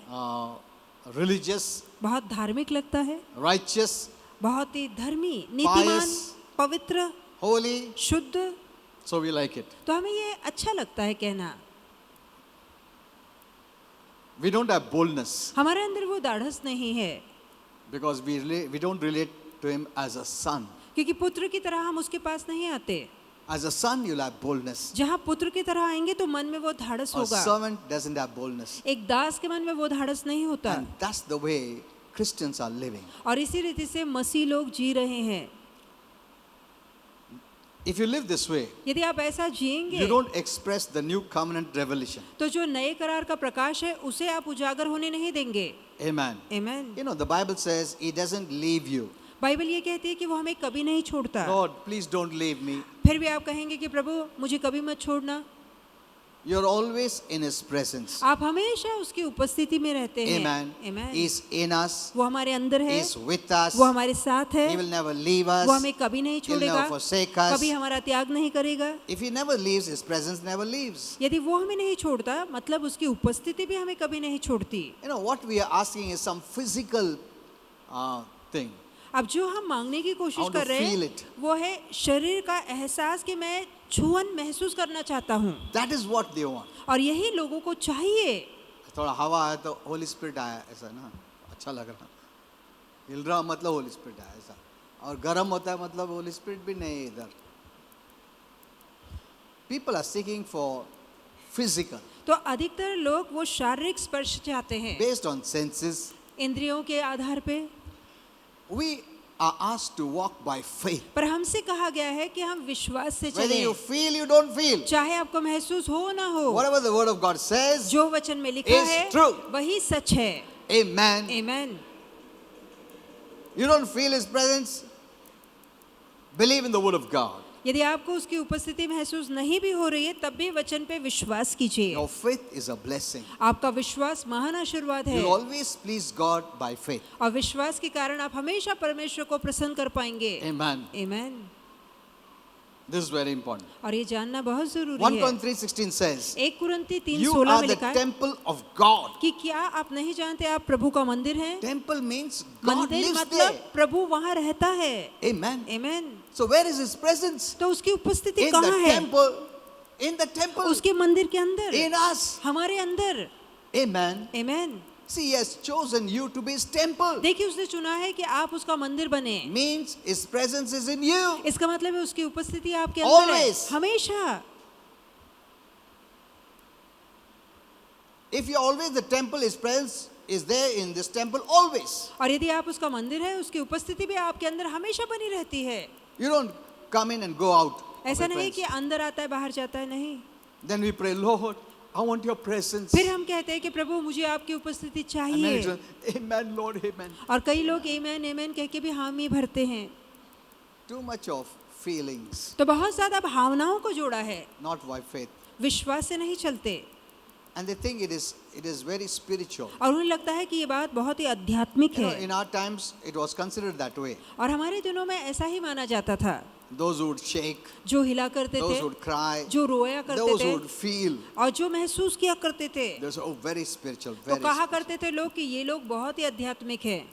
religious, बहुत धार्मिक लगता है, righteous, बहुत ही धर्मी, नीतिमान, Pious. पवित्र, holy, शुद्ध, so we like it. तो हमें ये अच्छा लगता है कहना। We don't have boldness हमारे अंदर वो दाढ़स नहीं है, because we don't relate to him as a son. क्योंकि पुत्र की तरह हम उसके पास नहीं आते। As a son, you'll have boldness. जहाँ पुत्र की तरह आएंगे तो मन में वो धाड़स A होगा। servant doesn't have boldness. एक दास के मन में वो धाड़स नहीं होता। And that's the way Christians are living. और इसी रीति से मसीह लोग जी रहे हैं। If you live this way, यदि आप ऐसा जिएंगे you don't express the new covenant revelation. तो जो नए करार का प्रकाश है उसे आप उजागर होने नहीं देंगे। Amen. आमीन। You know, the Bible says he doesn't leave you. Bible ये कहती है कि वो हमें कभी नहीं छोड़ता। Lord, please don't leave me. फिर भी आप कहेंगे कि प्रभु मुझे कभी मत छोड़ना। You're always in his presence. आप हमेशा उसकी उपस्थिति में रहते हैं। Amen. आमीन। He's in us. वो हमारे अंदर है, He's with us. वो हमारे साथ है, He will never leave us. वो हमें कभी नहीं He'll छोड़ेगा, never forsake us. कभी हमारा त्याग नहीं करेगा। If he never leaves, his presence never leaves. यदि वो हमें नहीं छोड़ता मतलब उसकी उपस्थिति भी हमें कभी नहीं छोड़ती। You know, what we are asking is some physical thing. अब जो हम मांगने की कोशिश How to कर रहे feel हैं it. वो है शरीर का एहसास कि मैं छुअन महसूस करना चाहता हूँ, That is what they want. और यही लोगों को चाहिए। थोड़ा हवा आया तो होली स्पिरिट आया, ऐसा ना अच्छा लग रहा. हिल रहा मतलब होली स्पिरिट है ऐसा, और गर्म होता है मतलब होली स्पिरिट भी नहीं है इधर. People are seeking for physical, तो अधिकतर लोग वो शारीरिक स्पर्श चाहते हैं based on senses. इंद्रियों के आधार पे. We are asked to walk by faith. पर हमसे कहा गया है कि हम विश्वास से Whether you चलें, feel, you don't feel. चाहे आपको महसूस हो ना हो. Whatever the word of God says, जो वचन में लिखा is है true. वही सच है. amen. Amen. You don't feel His presence, believe in the word of God. यदि आपको उसकी उपस्थिति महसूस नहीं भी हो रही है तब भी वचन पे विश्वास कीजिए. Your faith is a blessing. आपका विश्वास महान आशीर्वाद है. You'll always please God by faith. और विश्वास के कारण आप हमेशा परमेश्वर को प्रसन्न कर पाएंगे. Amen. Amen. This is very important. और ये जानना बहुत 1 जरूरी है. Corinthians 3:16 says, 1 कुरिन्ती you 3:16 are में the लिखा है temple of God. कि क्या आप नहीं जानते आप प्रभु का मंदिर हैं? Temple means God मंदिर lives मतलब there. प्रभु वहाँ रहता है. Amen. Amen. So where is His presence? तो उसकी उपस्थिति In the कहाँ है? temple. In the temple. उसके मंदिर के अंदर, In us. हमारे अंदर. Amen. Amen. See, He has chosen you to be His temple. देखिए उसने चुना है कि आप उसका मंदिर बने. Means His presence is in you. इसका मतलब है उसकी उपस्थिति आपके अंदर है. Always. हमेशा. If you always the temple, His presence is there in this temple always. और यदि आप उसका मंदिर है उसकी उपस्थिति भी आपके अंदर हमेशा बनी रहती है. You don't come in and go out. of ऐसा the नहीं कि presence. अंदर आता है बाहर जाता है. नहीं. Then we pray, Lord, I want your presence. फिर हम कहते हैं कि प्रभु मुझे आपकी उपस्थिति And many चाहिए. times, Amen, Lord, Amen. और कई लोग आमेन आमेन कह के भी हामी भरते हैं. Too much of feelings, तो बहुत ज्यादा भावनाओं को जोड़ा है, not by faith. विश्वास से नहीं चलते. And they think it is very spiritual. और उन्हें लगता है कि ये बात बहुत ही आध्यात्मिक You know, है. in our times, it was considered that way. और हमारे दिनों में ऐसा ही माना जाता था. Those who would shake, जो हिला करते those थे, who would cry, जो रोया करते those who थे, would feel. और जो महसूस किया करते थे, They say, oh, very spiritual, तो very कहा spiritual. करते थे लोग कि ये लोग बहुत ही आध्यात्मिक है.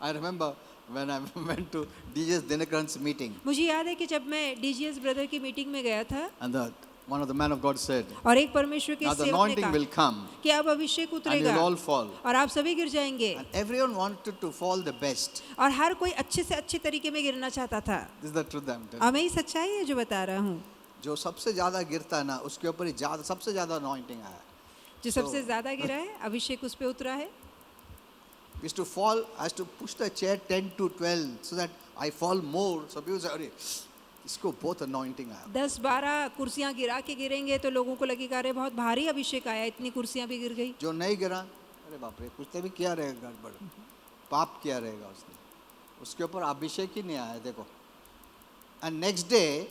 I remember when I went to DJ's Dinakaran's meeting, मुझे याद है कि जब मैं डीजीएस ब्रदर की मीटिंग में गया था and one of the men of God said, और एक परमेश्वर के now the सेवक ने anointing कहा will come कि अब अभिषेक and उतरेगा you'll all fall. और आप सभी गिर जाएंगे. And everyone wanted to fall the best. और हर कोई अच्छे से अच्छे तरीके में गिरना चाहता था. This is the truth I'm telling. और मैं ये सच्चाई है जो बता रहा हूँ. जो सबसे ज्यादा गिरता है ना, उसके ऊपर ही ज्यादा सबसे ज्यादा anointing आया. जो सबसे ज्यादा गिरा है अभिषेक उस पे उतरा है. We used to fall, I used to push the chair 10 to 12 so that I fall more. So people say, अरे इसको बहुत anointing आया. 10-12 कुर्सियां गिरा के गिरेंगे तो लोगों को लगेगा अरे बहुत भारी अभिषेक आया, इतनी कुर्सियां भी गिर गई. जो नहीं गिरा, अरे बाप रे, कुछ तो भी किया रहेगा गड़बड़, पाप किया रहेगा उसने, उसके ऊपर अभिषेक ही नहीं आया. देखो. And next day,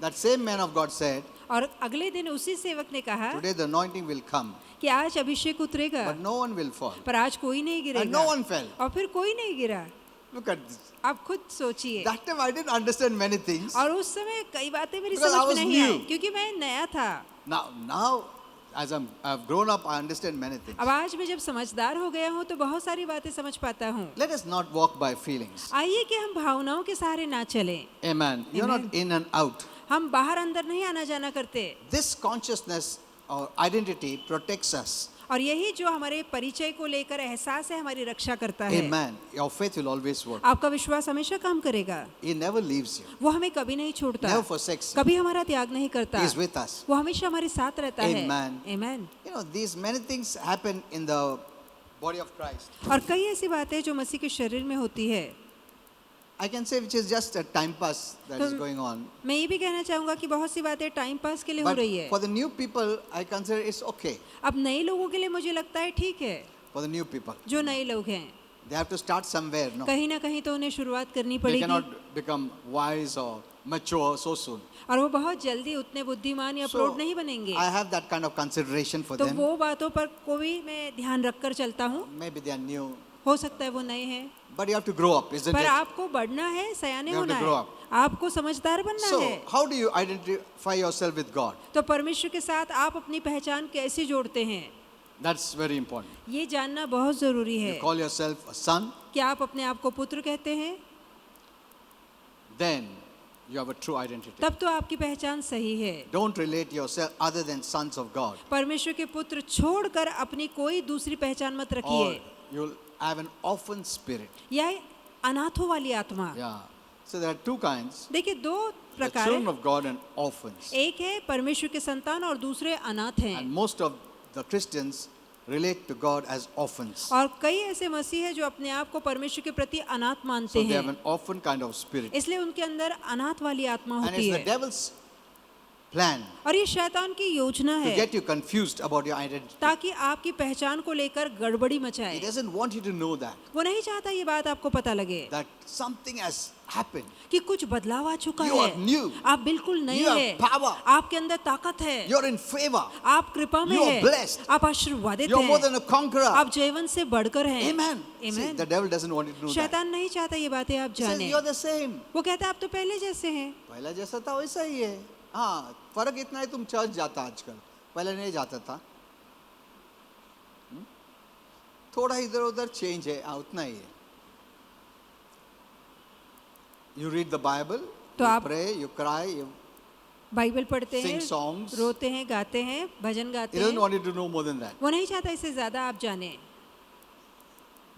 that same man of God said, और अगले दिन उसी सेवक ने कहा today the anointing will come, कि आज अभिषेक उतरेगा but no one will fall. पर आज कोई नहीं And गिरेगा. no one fell. और फिर कोई नहीं गिरा. Look at this. आप खुद सोचिए. That time I didn't understand many things. और उस समय कई बातें मेरी Because I समझ में was नहीं आई new. क्योंकि मैं नया था. Now, as I've grown up, I understand many things. अब आज मैं जब समझदार हो गया हूँ तो बहुत सारी बातें समझ पाता हूँ. Let us not walk by feelings. आइए कि हम भावनाओं के सहारे ना चलें. Amen. You're Amen. not in and out. हम बाहर अंदर नहीं आना जाना करते. This consciousness or identity protects us. और यही जो हमारे परिचय को लेकर एहसास है हमारी रक्षा करता है. Amen. Your faith will always work. आपका विश्वास हमेशा काम करेगा. He never leaves you. वो हमें कभी नहीं छोड़ता, Never forsakes you. कभी हमारा त्याग नहीं करता. He is with us. वो हमेशा हमारे साथ रहता है. Amen. Amen. You know, these many things happen in the body of Christ. और कई ऐसी बातें जो मसीह के शरीर में होती है. I can say which is just a time pass that is तो going on. मैं ये भी कहना चाहूँगा कि बहुत सी बातें टाइम पास के लिए हो But रही है. for the new people, I consider it's okay. अब नए लोगों के लिए मुझे लगता है ठीक है. For the new people, जो नए लोग हैं they have to start somewhere. No, कहीं ना कहीं तो उन्हें शुरुआत करनी they पड़ेगी. cannot become wise or mature so soon. और वो बहुत जल्दी उतने बुद्धिमान या So, प्रौढ़ नहीं बनेंगे. I have that kind of consideration for तो them. वो बातों पर को भी मैं ध्यान रखकर चलता हूँ. Maybe they are new, हो सकता है वो नए हैं, but you have to grow up, isn't पर it? आपको बढ़ना है, सयाने You have to होना grow है, up. आपको समझदार बनना So, है. how do you identify yourself with God? तो परमेश्वर के साथ आप अपनी पहचान कैसे जोड़ते हैं, That's very important. ये जानना बहुत जरूरी है. You call yourself a son, क्या आप अपने आप को पुत्र कहते हैं? then you have a true identity. तब तो आपकी पहचान सही है. Don't relate yourself other than sons of God, परमेश्वर के पुत्र छोड़कर अपनी कोई दूसरी पहचान मत or रखिए. you'll have an orphan spirit. या अनाथों वाली आत्मा। Yeah. So there are two kinds: देखिए दो the प्रकार children है, of God and orphans. एक है परमेश्वर के संतान और दूसरे अनाथ हैं। And most of the Christians relate to God as orphans. और कई ऐसे मसीह हैं जो अपने आप को परमेश्वर के प्रति अनाथ मानते So they have हैं, an orphan kind of spirit. इसलिए उनके अंदर अनाथ वाली आत्मा And होती it's the है। devil's plan और ये शैतान की योजना to है get you confused about your identity. ताकि आपकी पहचान को लेकर गड़बड़ी He मचाए। doesn't want you to know that वो नहीं चाहता ये बात आपको पता लगे something has happened. कि कुछ बदलाव आ चुका You are है, new. आप बिल्कुल नए You have हैं, power. आपके अंदर ताकत है, You're in favor. आप कृपा में You are हैं, blessed. आप आशीर्वादित You're more हैं, than a conqueror. आप जयवन से बढ़कर हैं। Amen. See, Amen। the devil doesn't want you to know that. शैतान नहीं चाहता ये बातें आप He says जाने। you're the same. वो कहता है आप तो पहले जैसे हैं। पहला जैसा था वैसा ही है। हाँ, फर्क इतना है तुम चर्च जाता आजकल, पहले नहीं जाता था। थोड़ा इधर उधर चेंज है, हाँ उतना ही है। You read the Bible, तो you आप pray, you cry, you Bible पढ़ते sing हैं, songs. रोते हैं, गाते हैं, भजन गाते He doesn't हैं। want you to know more than that. वो नहीं चाहता इससे ज्यादा आप जाने।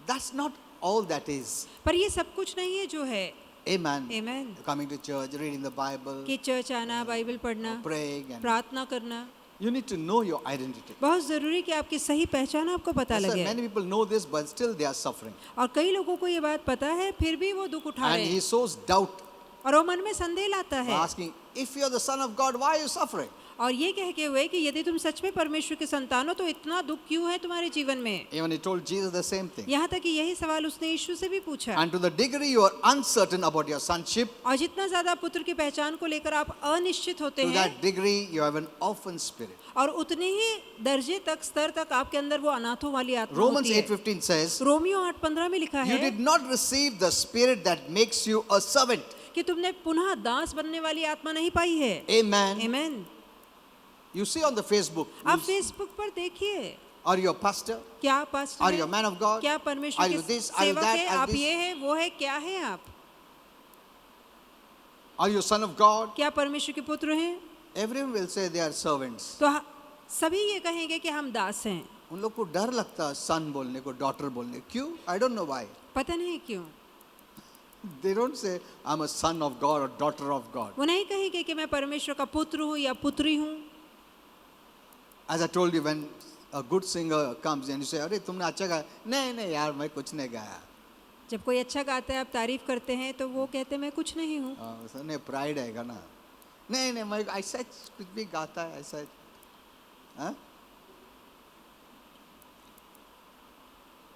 That's not all that is. पर ये सब कुछ नहीं है जो है। Amen. Amen। Coming to church, reading the Bible, कि चर्च आना, बाइबल पढ़ना, praying, and प्रार्थना करना, you need to know your identity. बहुत जरूरी कि आपकी सही पहचान आपको पता Yes, sir, लगे। many people know this, but still they are suffering. और कई लोगों को ये बात पता है फिर भी वो दुख उठा And रहे he हैं sows doubt, और वो मन में संदेह लाता है asking, if you're the son of God, why are you suffering? और ये कह के हुए कि यदि तुम सच में परमेश्वर के संतान हो तो इतना दुख क्यों है तुम्हारे जीवन में। Even he told Jesus the same thing. यहाँ तक कि यही सवाल उसने यीशु से भी पूछा। And to the degree you are uncertain about your sonship, और जितना ज्यादा पुत्र की पहचान को लेकर आप अनिश्चित होते to हैं that degree you have an orphan spirit. और उतने ही दर्जे तक स्तर तक आपके अंदर वो अनाथों वाली आत्मा Romans होती है। 8:15 says, रोमियो 8:15 में लिखा you है did not receive the spirit that makes you a servant. कि तुमने पुनः दास बनने वाली आत्मा नहीं पाई है। Amen. Amen. You see on the Facebook, आप फेसबुक पर देखिए, are you a pastor? क्या आप पास्टर Are हैं? you a man of God? क्या परमेश्वर Are के you this? Are you सेवक that? हैं? Are आप this? ये हैं, वो है, क्या है आप? Are you a son of God? क्या परमेश्वर के पुत्र हैं? Everyone will say they are servants. तो सभी ये कहेंगे कि हम दास हैं। उन लोग को डर लगता है son बोलने को, daughter बोलने। क्यों? I don't know why. पता नहीं क्यों। They don't say I'm a son of God or daughter of God. वो नहीं कहेंगे कि मैं परमेश्वर का पुत्र हूँ या पुत्री हूँ। As I told you, when a good singer comes and you say, अरे तुमने अच्छा गाया, नहीं नहीं यार मैं कुछ नहीं गाया। जब कोई अच्छा गाता है आप तारीफ करते हैं तो वो कहते हैं मैं कुछ नहीं हूँ। उसने प्राइड आएगा ना, नहीं नहीं मैं ऐसा कुछ भी गाता है ऐसा, हाँ?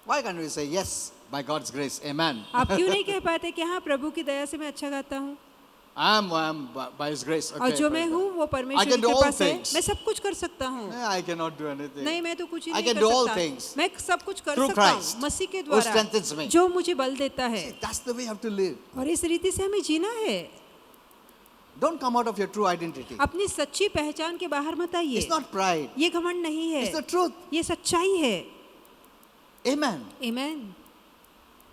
Why can't we say yes by God's grace, amen? आप क्यों नहीं कह पाते कि हाँ प्रभु की दया से मैं अच्छा गाता हूँ I am by His grace. और Okay, जो praise मैं God. हूँ वो I परमेश्वर can की do all कृपा से things. मैं सब कुछ कर सकता हूँ। No, I cannot do anything. नहीं मैं तो कुछ ही I नहीं can कर do all सकता। things मैं सब कुछ कर through सकता हूँ Christ मसीह के who द्वारा strengthens me. जो मुझे बल देता है। See, that's the way you have to live. और इस रीति से हमें जीना है। Don't come out of your true identity. अपनी सच्ची पहचान के बाहर मत आइए। It's not pride. ये घमंड नहीं है, It's the truth. ये सच्चाई है। Amen. Amen.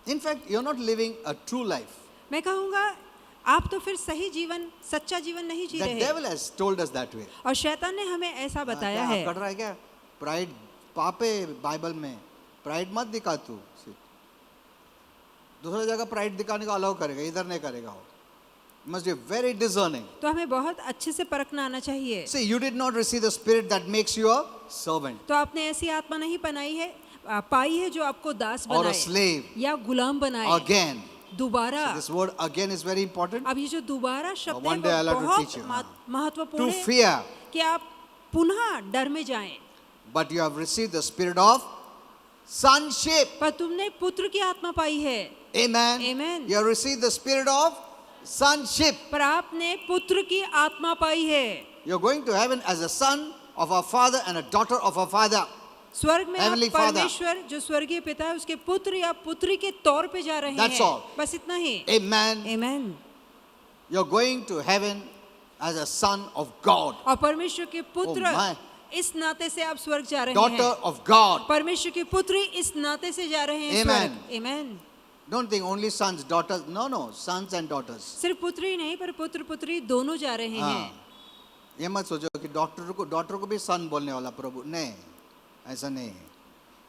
In fact, you're not living a true life. मैं कहूँगा आप तो फिर सही जीवन, सच्चा जीवन नहीं जी The रहे। devil has told us that way. और शैतान ने हमें ऐसा बताया क्या है। कर रहा है क्या? प्राइड पाप है बाइबल में, प्राइड मत दिखा तू। दूसरा जगह प्राइड दिखाने का अलाउ करेगा, इधर नहीं करेगा वो। Must be very discerning. तो हमें बहुत अच्छे से परखना आना चाहिए। See, you did not receive the spirit that makes you a servant तो आपने ऐसी आत्मा नहीं बनाई है, पाई है जो आपको दास or a बनाए slave. या गुलाम बनाए। Again, दोबारा this word again is very important. अब ये जो दोबारा शब्द One है day I'll have वो to बहुत teach you. महत्वपूर्ण To है fear, कि आप पुनः डर में जाएं। but you have received the spirit of sonship. पर तुमने पुत्र की आत्मा पाई है। Amen. Amen. You have received the spirit of sonship. पर आपने पुत्र की आत्मा पाई है। You're going to heaven as a son of our father and a daughter of our father. स्वर्ग में आप Heavenly Father. परमेश्वर जो स्वर्गीय पिता है उसके पुत्र या पुत्री के तौर पे जा रहे That's हैं। all. बस इतना ही। Amen. Amen. You're going to heaven as a son of God, और परमेश्वर के पुत्र Oh my. इस नाते से आप स्वर्ग जा रहे daughter हैं। of God. परमेश्वर की पुत्री इस नाते से जा रहे हैं Amen. स्वर्ग। आमेन। Don't think only sons, daughters. No, sons and daughters. सिर्फ पुत्र ही नहीं पर पुत्र पुत्री दोनों जा रहे हैं। हाँ, ये मत सोचो कि डॉक्टर को भी सन बोलने वाला प्रभु, नहीं, ऐसा नहीं है।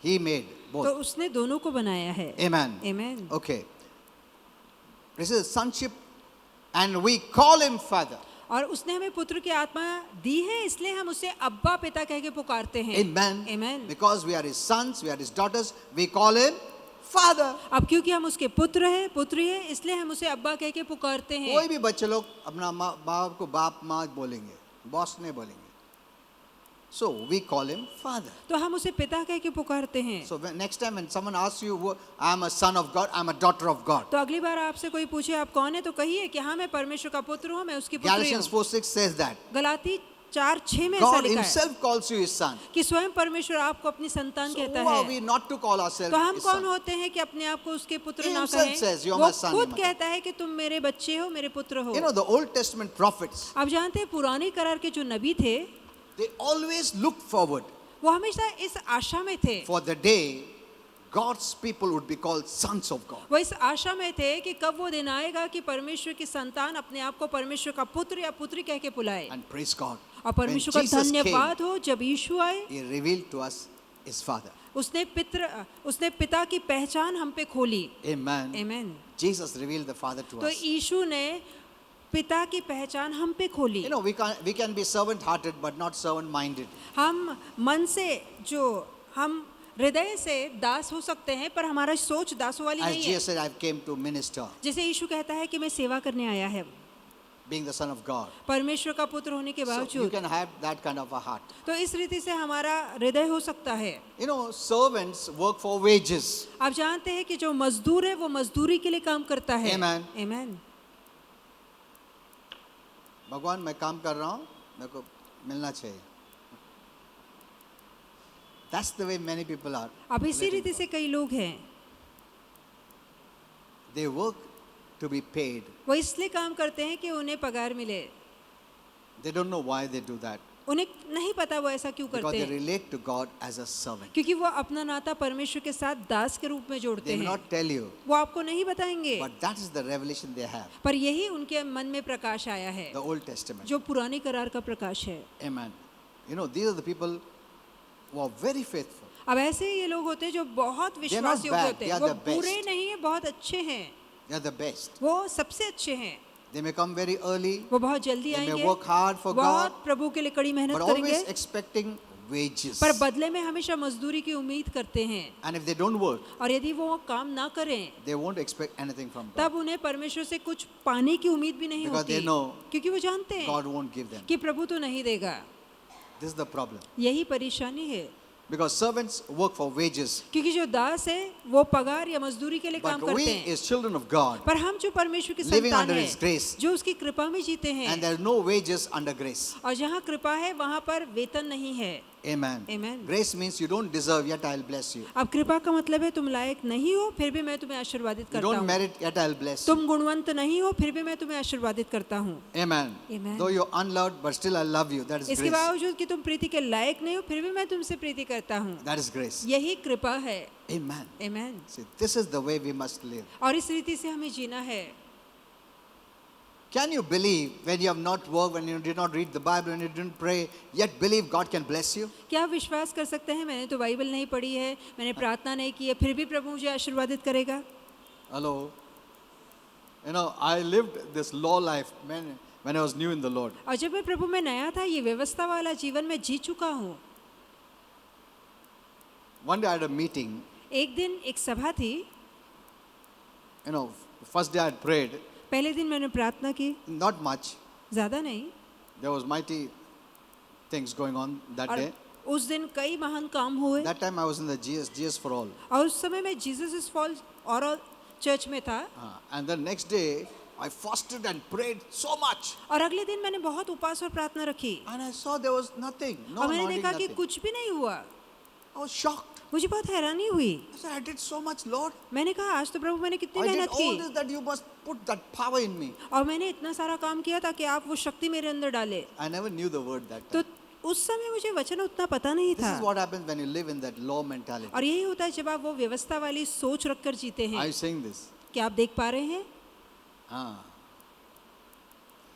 He made तो both. उसने दोनों को बनाया है। Amen. Amen. Okay. This is sonship, and we call him Father. और उसने हमें पुत्र की आत्मा दी है, इसलिए हम उसे अब्बा पिता कह के पुकारते हैं। Amen. Amen. Because we are his sons, we are his daughters, we call him Father. अब क्योंकि हम उसके पुत्र हैं, पुत्री है, इसलिए हम उसे अब्बा कह के पुकारते हैं। कोई भी बच्चे लोग अपना बाप को बाप माँ बोलेंगे, बॉस नहीं बोलेंगे. So we call him Father. तो हम उसे पिता कह के पुकारते हैं। So next time when someone asks you, I am a son of God, I am a daughter of God. तो अगली बार आपसे कोई पूछे आप कौन है, तो कहिए कि हाँ मैं परमेश्वर का पुत्र हूँ, मैं उसकी पुत्री Galatians हूँ। 4:6 says that. गलाती 4:6 में ऐसा God लिखा है himself calls you his son. कि स्वयं परमेश्वर आपको अपनी संतान So कहता who are है। we not to call ourselves तो हम his कौन son? होते हैं कि अपने आप को उसके पुत्र He ना himself कहें? says, "You are वो my son, खुद you are my कहता है कि तुम मेरे बच्चे हो, मेरे पुत्र हो। You know, the Old Testament prophets, आप जानते हैं पुरानी करार के जो नबी थे they always looked forward वो हमेशा इस आशा में थे, for the day God's people would be called sons of God. वो इस आशा में थे कि कब वो दिन आएगा कि परमेश्वर की संतान अपने आप को परमेश्वर का पुत्र या पुत्री कह के बुलाए। And praise God. और When परमेश्वर का Jesus धन्यवाद came, हो, जब यीशु आए he revealed to us his Father. उसने पिता की पहचान हम पे खोली। Amen. आमीन। Jesus revealed the Father to तो us. यीशु ने पिता की पहचान हम पे खोली। You know, we can be servant-hearted but not servant-minded. हम मन से जो हम हृदय से दास हो सकते हैं, पर हमारा सोच दासों वाली As नहीं है। Jesus said, I came to minister, जैसे यीशु कहता है कि मैं सेवा करने आया है, being the Son of God. परमेश्वर का पुत्र होने के So you बावजूद। can have that kind of a heart. तो इस रीति से हमारा हृदय हो सकता है। You know, servants work for wages. आप जानते हैं कि जो मजदूर है वो मजदूरी के लिए काम करता है। Amen. आमीन। भगवान मैं काम कर रहा हूँ, मेरे को मिलना चाहिए. That's the way many people are. अब इसी relating रीति to से कई लोग हैं, God. They work to be paid. वो इसलिए काम करते हैं कि उन्हें पगार मिले। They don't know why they do that. उन्हें नहीं पता वो ऐसा क्यों Because करते they हैं, relate to God as a servant. क्योंकि वो अपना नाता परमेश्वर के साथ दास के रूप में जोड़ते They may हैं। not tell you, वो आपको नहीं बताएंगे, but that is the revelation they have. पर यही उनके मन में प्रकाश आया है, The Old Testament. जो पुरानी करार का प्रकाश है। Amen. You know, these are the people who are very faithful. अब ऐसे ये लोग होते हैं जो बहुत विश्वास योग्य bad, होते they हैं, are वो the best. बुरे नहीं है, बहुत अच्छे हैं, They are the best. वो सबसे अच्छे हैं। They may come very early, वो बहुत जल्दी they may आएंगे, work hard for God, बहुत प्रभु के लिए कड़ी मेहनत but always करेंगे, expecting wages. पर बदले में हमेशा मजदूरी की उम्मीद करते हैं। And if they don't work, और यदि वो काम ना करें, they won't expect anything from God. तब उन्हें परमेश्वर से कुछ पाने की उम्मीद भी नहीं Because होती, they know क्योंकि वो जानते हैं God won't give them. कि प्रभु तो नहीं देगा। This is the problem. यही परेशानी है, Because servants work for wages, क्योंकि जो दास है वो पगार या मजदूरी के लिए काम but करते we हैं, as children of God, पर हम जो परमेश्वर के living संतान under हैं, His grace, जो उसकी कृपा में जीते हैं, and there is no wages under grace. और जहाँ कृपा है वहाँ पर वेतन नहीं है। Amen. Amen. Grace means you don't deserve, yet I'll bless you. अब कृपा का मतलब है तुम लायक नहीं हो, फिर भी मैं तुम्हें आशीर्वादित You करता don't हूँ। merit, yet I'll bless you. तुम गुणवंत नहीं हो, फिर भी मैं तुम्हें आशीर्वादित करता हूँ। Amen. Amen. Though you're unloved, but still I love you. That is इसके grace. बावजूद कि तुम प्रीति के लायक नहीं हो, फिर भी मैं तुमसे प्रीति करता हूँ। That is grace. यही कृपा है। Amen. आमीन। See, this is the way we must live. और इस रीति से हमें जीना है। Can you believe when you have not worked, when you did not read the Bible, when you didn't pray, yet believe God can bless you? क्या आप विश्वास कर सकते हैं मैंने तो बाइबल नहीं पढ़ी है, मैंने प्रार्थना नहीं की है, फिर भी प्रभु मुझे आशीर्वादित करेगा? Hello. You know, I lived this law life when I was new in the Lord. और जब मैं प्रभु में नया था, ये व्यवस्था वाला जीवन में जी चुका हूँ। One day I had a meeting. एक दिन एक सभा थी। You know, first day I had prayed. पहले दिन मैंने प्रार्थना की, Not much. ज्यादा नहीं, There was mighty things going on that और day. उस दिन कई महान काम हुए। That time I was in the GS for all. और उस समय मैं जीसस इज फॉल और चर्च में था। And the next day I fasted and prayed so much. और अगले दिन मैंने बहुत उपवास और प्रार्थना रखी, And I saw there was nothing. No और मैंने anointing, देखा कि nothing. कुछ भी नहीं हुआ। I was shocked. मुझे बहुत हैरानी हुई। I said, I did so much, Lord. मैंने कहा आज तो प्रभु मैंने कितनी I did मेहनत all की, this that you must put that power in me. और मैंने इतना सारा काम किया था कि आप वो शक्ति मेरे अंदर डाले। I never knew the word that तो time. उस समय मुझे वचन उतना पता नहीं This था। is what happens when you live in that law mentality. और यही होता है जब आप वो व्यवस्था वाली सोच रखकर जीते Are हैं। you saying this? क्या आप देख पा रहे हैं? Ah.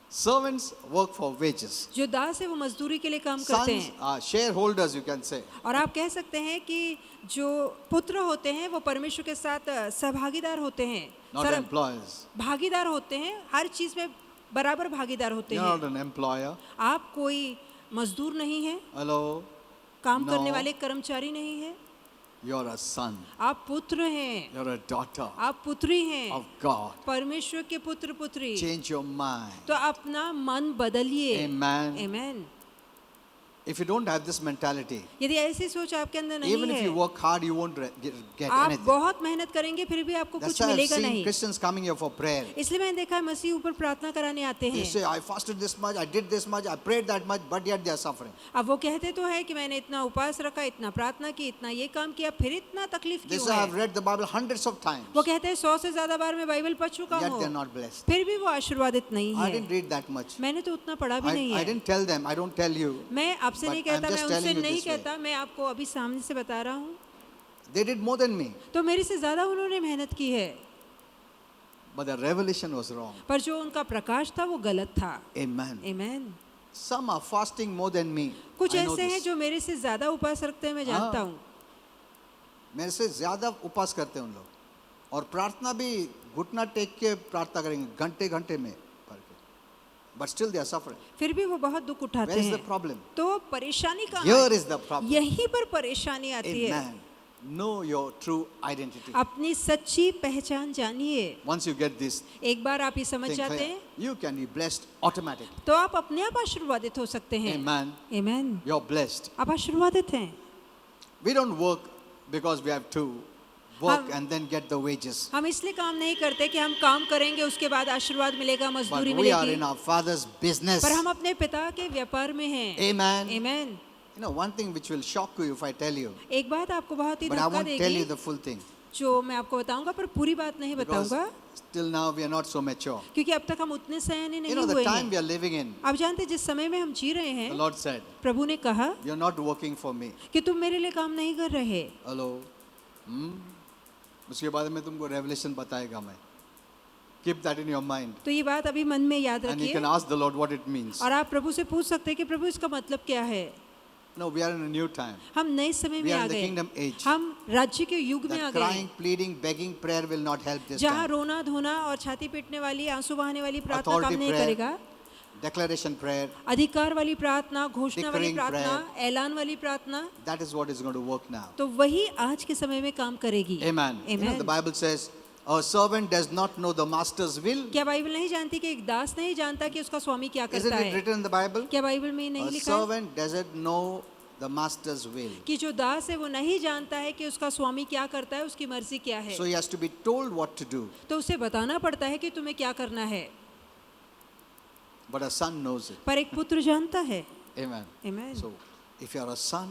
Servants work for wages. जो दास है वो मजदूरी के लिए काम करते Sons हैं। are shareholders, you can say. और आप कह सकते हैं कि जो पुत्र होते हैं वो परमेश्वर के साथ सहभागीदार होते हैं, Not employers. भागीदार होते हैं, हर चीज में बराबर भागीदार होते You're हैं। not an employer. आप कोई मजदूर नहीं है, Hello. काम No. करने वाले कर्मचारी नहीं है, You're a son. आप पुत्र हैं, You're a daughter आप पुत्री हैं, of God. परमेश्वर के पुत्र पुत्री। Change your mind. तो अपना मन बदलिए। Amen. Amen. If you don't have this mentality, यदि ऐसी सोच आपके अंदर नहीं even if you है, work hard, you won't get आप anything. बहुत मेहनत करेंगे फिर भी आपको That's कुछ why I've मिलेगा seen नहीं। Christians coming here for prayer. इसलिए मैंने देखा है मसीह ऊपर प्रार्थना कराने आते They हैं। say, I fasted this much, I did this much, I prayed that much, but yet they are suffering. अब वो कहते तो है कि मैंने इतना उपवास रखा, इतना प्रार्थना की, इतना ये काम किया, फिर इतना तकलीफ They क्यों say, I've है? read the Bible hundreds of times, वो कहते हैं 100 से ज्यादा बार मैं बाइबल पढ़ चुका yet they're हूँ, not blessed. फिर भी वो आशीर्वादित नहीं I है। didn't read that much. मैंने तो उतना पढ़ा भी नहीं I है। didn't tell them, I don't tell you. मैं आपसे But नहीं I'm कहता, just मैं telling उनसे you नहीं this way. कहता, मैं आपको अभी सामने से बता रहा हूँ। They did more than me, तो मेरे से ज्यादा उन्होंने मेहनत की है, but the revelation was wrong. पर जो उनका प्रकाश था वो गलत था। Amen. Amen. Some are fasting more than me. कुछ I know ऐसे हैं this. जो मेरे से ज्यादा उपवास रखते हैं, मैं जानता हूँ। मेरे से ज्यादा उपवास करते हैं उन लोग, और प्रार्थना भी घुटना टेक के प्रार्थना करेंगे घंटे घंटे में पढ़ के, but still they are suffering. फिर भी वो बहुत दुख उठाते Where is the हैं। problem? तो परेशानी कहाँ Here है? is the problem. यहीं पर परेशानी आती है। Amen. Know your true identity. अपनी सच्ची पहचान जानिए। Once you get this एक बार आप ये समझ thing जाते clear, हैं you can be blessed automatically. तो आप अपने आप आशीर्वादित हो सकते हैं। Amen. आमेन। You're blessed. आप आशीर्वादित हैं। We don't work because we have to work हम- and then get the wages. हम इसलिए काम नहीं करते कि हम काम करेंगे उसके बाद आशीर्वाद मिलेगा, But मजदूरी we are मिलेगी, in our Father's business. पर हम अपने पिता के व्यापार में हैं। Amen. Amen. You know, one thing which will shock you if I tell you, एक बात आपको बहुत ही but I धक्का won't tell you देगी, the full thing जो मैं आपको बताऊंगा पर पूरी बात नहीं because बताऊंगा, still now we are not so mature. क्योंकि अब तक हम उतने सयाने You नहीं know, the हुए time हैं। we are living in, आप जानते हैं जिस समय में हम जी रहे the हैं, Lord said, प्रभु ने कहा you're not working for me. कि तुम मेरे लिए काम नहीं कर रहे। Hello. उसके बाद में तुमको revelation बताएगा मैं. Keep that in your mind. तो ये बात अभी मन में याद And you रखिए can ask the Lord what it means. और आप प्रभु से पूछ सकते हैं कि प्रभु इसका मतलब क्या है। No, we are in a new time. हम नए समय We में are आ in the गए, kingdom age. हम राज्य के युग में आ That गए crying, हैं, pleading, begging prayer will not help this जहाँ time. रोना धोना और छाती पीटने वाली, आंसू बहाने वाली प्रार्थना काम Authority नहीं prayer, करेगा। declaration prayer, अधिकार वाली प्रार्थना, घोषणा वाली Declaring प्रार्थना, ऐलान वाली प्रार्थना, that is what is going to work now. तो वही आज के समय में काम करेगी। Amen. You know, the Bible says, a servant does not know the master's will. क्या बाइबल नहीं जानती कि एक दास नहीं जानता कि उसका स्वामी क्या Isn't करता it है? written in the Bible? क्या बाइबल में नहीं A लिखा है servant doesn't know the master's will. कि जो दास है वो नहीं जानता है कि उसका स्वामी क्या करता है, उसकी मर्जी क्या है, So he has to be told what to do. तो उसे बताना पड़ता है कि तुम्हें क्या करना है। But a son knows it. पर एक पुत्र जानता है। Amen. Amen. So if you are a son,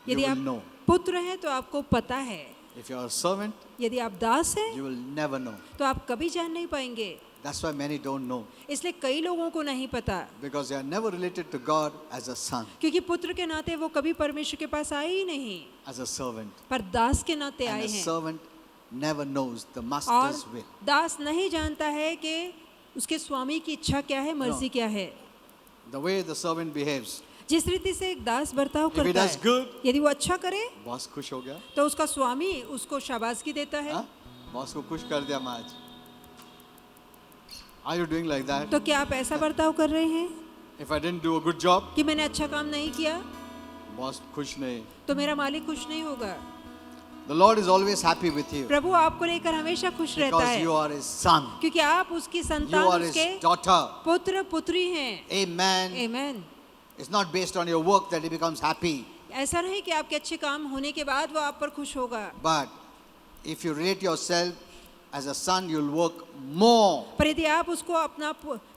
you यदि will आप know. पुत्र हैं तो आपको पता है, If you are a servant, यदि आप दास हैं you will never know. तो आप कभी जान नहीं पाएंगे। That's why many don't know. इसलिए कई लोगों को नहीं पता, Because they are never related to God as a son, क्योंकि पुत्र के नाते वो कभी परमेश्वर के पास आए ही नहीं, as a servant. पर दास के नाते And आए a हैं। servant never knows the और master's will. दास नहीं जानता है कि उसके स्वामी की इच्छा क्या है, मर्जी क्या है। The way the servant behaves. जिस रीति से एक दास बर्ताव If he करता does है, good, यदि वो अच्छा करे बॉस खुश हो गया. तो उसका स्वामी उसको शाबाशगी देता है। हाँ? बॉस को खुश कर दिया मैं आज. Are you doing like that? तो क्या आप ऐसा बर्ताव कर रहे हैं If I didn't do a good job, कि मैंने अच्छा काम नहीं किया बॉस खुश नहीं. तो मेरा मालिक खुश नहीं होगा? The Lord is always happy with you प्रभु आपको लेकर हमेशा खुश रहता because है, you are His son. क्योंकि आप उसकी You संतान, are His उसके daughter. पुत्र पुत्री हैं। Amen. Amen. It's not based on your work that He becomes happy. ऐसा नहीं कि आपके अच्छे काम होने के बाद वो आप पर खुश होगा, But if you relate yourself as a son, you'll work more. पर यदि आप उसको अपना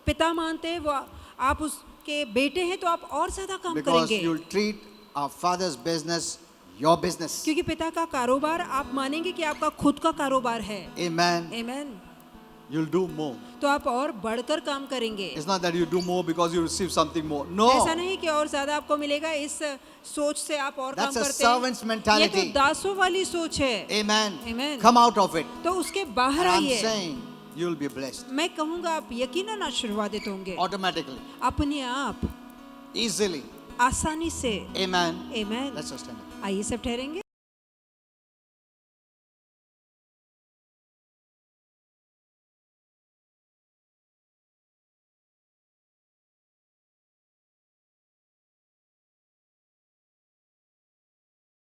पिता मानते हैं, वो आप उसके बेटे हैं, तो आप और ज्यादा काम Because करेंगे, you'll treat our Father's business your business. क्योंकि पिता का कारोबार आप मानेंगे कि आपका खुद का कारोबार है। Amen. Amen. You'll do more. तो आप और बढ़कर काम करेंगे। It's not that you do more because you receive something more. No. ऐसा नहीं कि और ज्यादा आपको मिलेगा, इस सोच से आप और काम That's a करते हैं। servant's mentality. ये तो दासों वाली सोच है। Amen. Amen. Come out of it. तो उसके बाहर And I'm आइए। saying, You will be blessed मैं कहूँगा आप यकीनन आशीर्वादित होंगे, automatically, अपने आप easily. आसानी से। Amen. Amen. Let's just stand up. आइए सब ठहरेंगे।